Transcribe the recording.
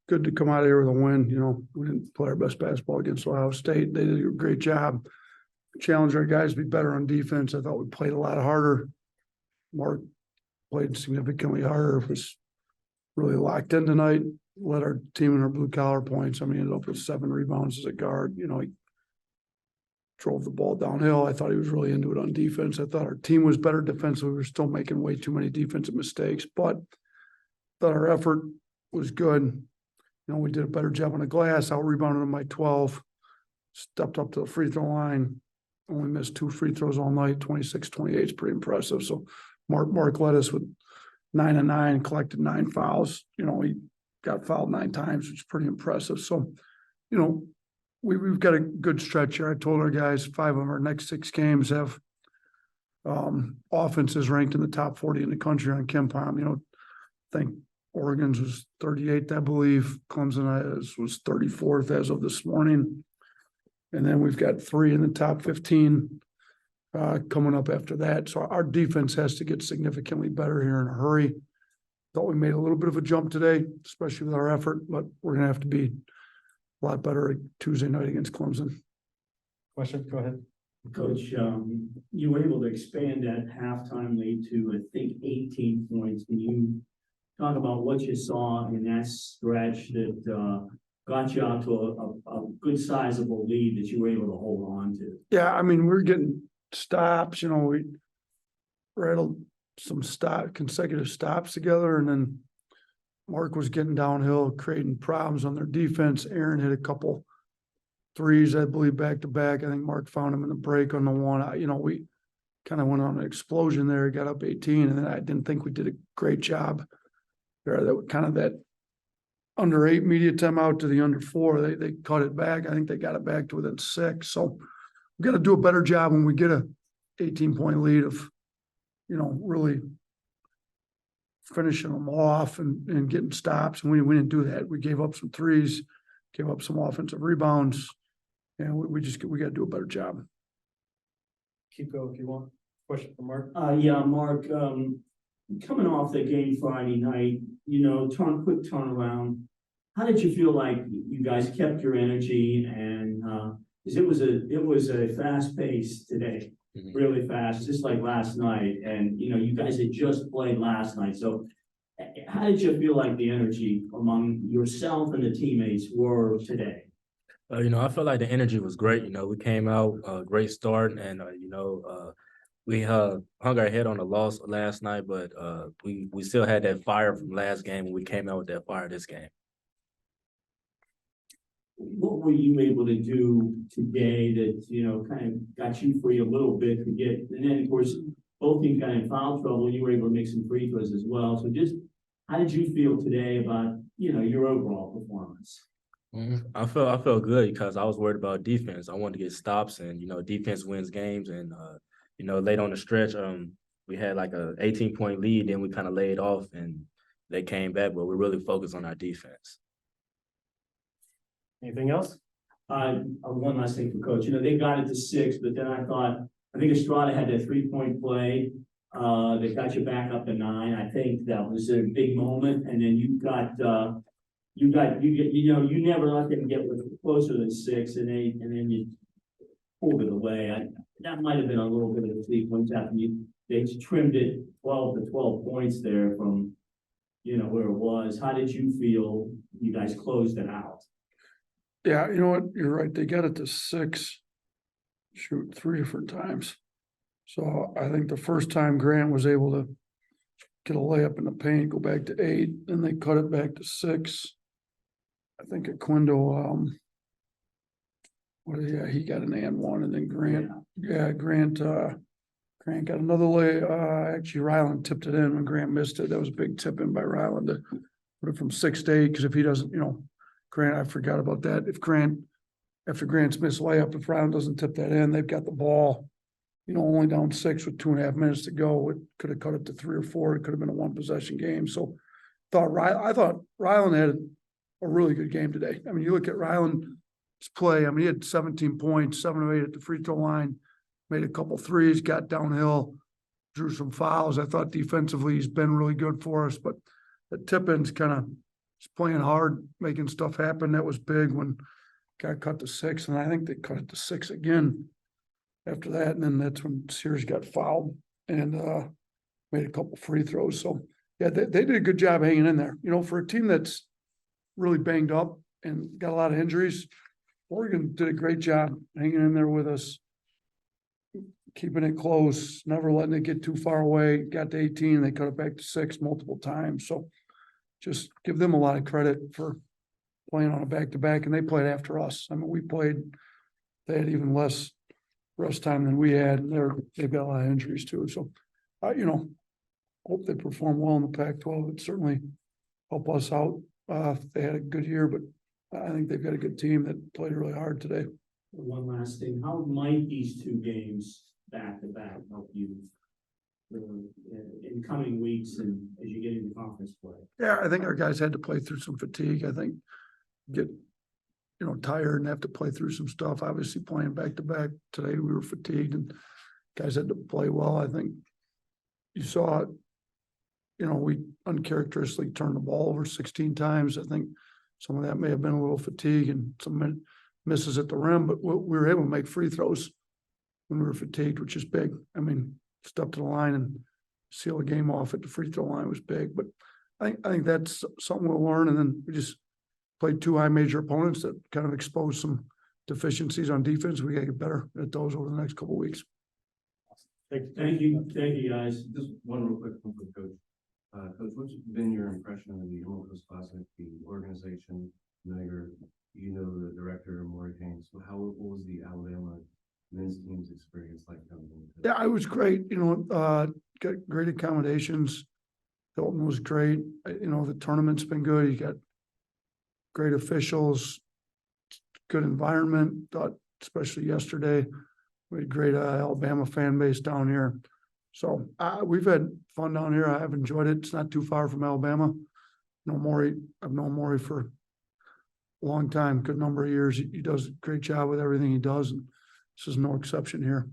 good to come out of here with a win. You know, we didn't play our best basketball against Ohio State. They did a great job. Challenged our guys to be better on defense. I thought we played a lot harder. Mark played significantly harder. Was really locked in tonight. Led our team in our blue collar points. I mean, he ended up with 7 rebounds as a guard. You know, he drove the ball downhill. I thought he was really into it on defense. I thought our team was better defensively. We were still making way too many defensive mistakes, but thought our effort was good. You know, we did a better job on the glass. Out rebounded them by 12. Stepped up to the free throw line. Only missed 2 free throws all night. 26-28 is pretty impressive. So Mark led us with 9 and 9, collected 9 fouls. You know, he got fouled 9 times, which is pretty impressive. So, you know, we've got a good stretch here. I told our guys 5 of our next 6 games have offenses ranked in the top 40 in the country on KenPom. You know, I think Oregon's was 38th, I believe. Clemson was 34th as of this morning. And then we've got 3 in the top 15 coming up after that. So our defense has to get significantly better here in a hurry. Thought we made a little bit of a jump today, especially with our effort, but we're going to have to be a lot better Tuesday night against Clemson. Question, go ahead. Coach, you were able to expand that halftime lead to, I think, 18 points. Can you talk about what you saw in that stretch that got you out to a good sizable lead that you were able to hold on to? Yeah, I mean, we're getting stops. You know, we rattled some consecutive stops together, and then Mark was getting downhill, creating problems on their defense. Aaron hit a couple threes, I believe, back to back. I think Mark found him in the break on the one. You know, we kind of went on an explosion there, got up 18, and then I didn't think we did a great job there. That kind of that under 8 media timeout to the under 4. They cut it back. I think they got it back to within 6. So we got to do a better job when we get a 18-point lead of, you know, really finishing them off and getting stops. And we didn't do that. We gave up some threes, gave up some offensive rebounds, and we got to do a better job. Keep going if you want. Question for Mark. Yeah, Mark, coming off the game Friday night, you know, quick turnaround. How did you feel like you guys kept your energy? And because it was a fast pace today, really fast, just like last night. And you know, you guys had just played last night. So, how did you feel like the energy among yourself and the teammates were today? You know, I felt like the energy was great. You know, we came out great start, and you know, we hung our head on the loss last night, but we still had that fire from last game, and we came out with that fire this game. What were you able to do today that, you know, kind of got you free a little bit to get, and then of course, both teams got in foul trouble. You were able to make some free throws as well. So just how did you feel today about, you know, your overall performance? I felt good because I was worried about defense. I wanted to get stops, and you know, defense wins games. And you know, late on the stretch, we had like a 18-point lead, then we kind of laid off, and they came back. But we're really focused on our defense. Anything else? One last thing for Coach. You know, they got it to 6, but then I think Estrada had that 3-point play that got you back up to 9. I think that was a big moment, and then you never let them get closer than 6, and then you pulled it away. That might have been a little bit of a sequence after they trimmed it 12 points there from, you know, where it was. How did you feel you guys closed it out? Yeah, you know what? You're right. They got it to 6, 3 different times. So I think the first time Grant was able to get a layup in the paint, go back to 8, then they cut it back to 6. I think Aquindo, he got an and 1, and then Grant, Grant got another lay. Actually, Ryland tipped it in when Grant missed it. That was a big tip in by Ryland to put it from 6 to 8. Because if he doesn't, you know, Grant, I forgot about that. If after Grant's missed layup, if Ryland doesn't tip that in, they've got the ball, you know, only down 6 with 2.5 minutes to go. It could have cut it to 3 or 4. It could have been a 1-possession game. So I thought Ryland had a really good game today. I mean, you look at Ryland's play. I mean, he had 17 points, 7 of 8 at the free throw line, made a couple threes, got downhill, drew some fouls. I thought defensively he's been really good for us, but the tip-ins kind of He's playing hard, making stuff happen. That was big when got cut to 6, and I think they cut it to 6 again after that. And then that's when Sears got fouled and made a couple free throws. So yeah, they did a good job hanging in there. You know, for a team that's really banged up and got a lot of injuries, Oregon did a great job hanging in there with us, keeping it close, never letting it get too far away. Got to 18, they cut it back to 6 multiple times. So just give them a lot of credit for playing on a back-to-back, and they played after us. I mean, they had even less rest time than we had, and they've got a lot of injuries too. So, you know, hope they perform well in the Pac-12. It certainly help us out. They had a good year, but I think they've got a good team that played really hard today. One last thing, how might these 2 games back to back help you in coming weeks and as you get into conference play? Yeah, I think our guys had to play through some fatigue. I think get, you know, tired and have to play through some stuff. Obviously playing back to back today, we were fatigued and guys had to play well. I think you saw it, you know, we uncharacteristically turned the ball over 16 times. I think some of that may have been a little fatigue and some misses at the rim, but we were able to make free throws when we were fatigued, which is big. I mean, step to the line and seal a game off at the free throw line was big, but I think that's something we'll learn. And then we just played 2 high major opponents that kind of exposed some deficiencies on defense. We gotta get better at those over the next couple of weeks. Thank you, guys. Just one real quick one for Coach. Coach, what's been your impression of the Emerald Coast Classic, the organization? You know the director, Maury Haynes. So what was the Alabama men's team's experience like coming into? Yeah, it was great. You know, got great accommodations. Hilton was great. You know, the tournament's been good. You got great officials, good environment. Thought, especially yesterday, we had great Alabama fan base down here. So we've had fun down here. I have enjoyed it. It's not too far from Alabama. I've known Maury for a long time, good number of years. He does a great job with everything he does, and this is no exception here.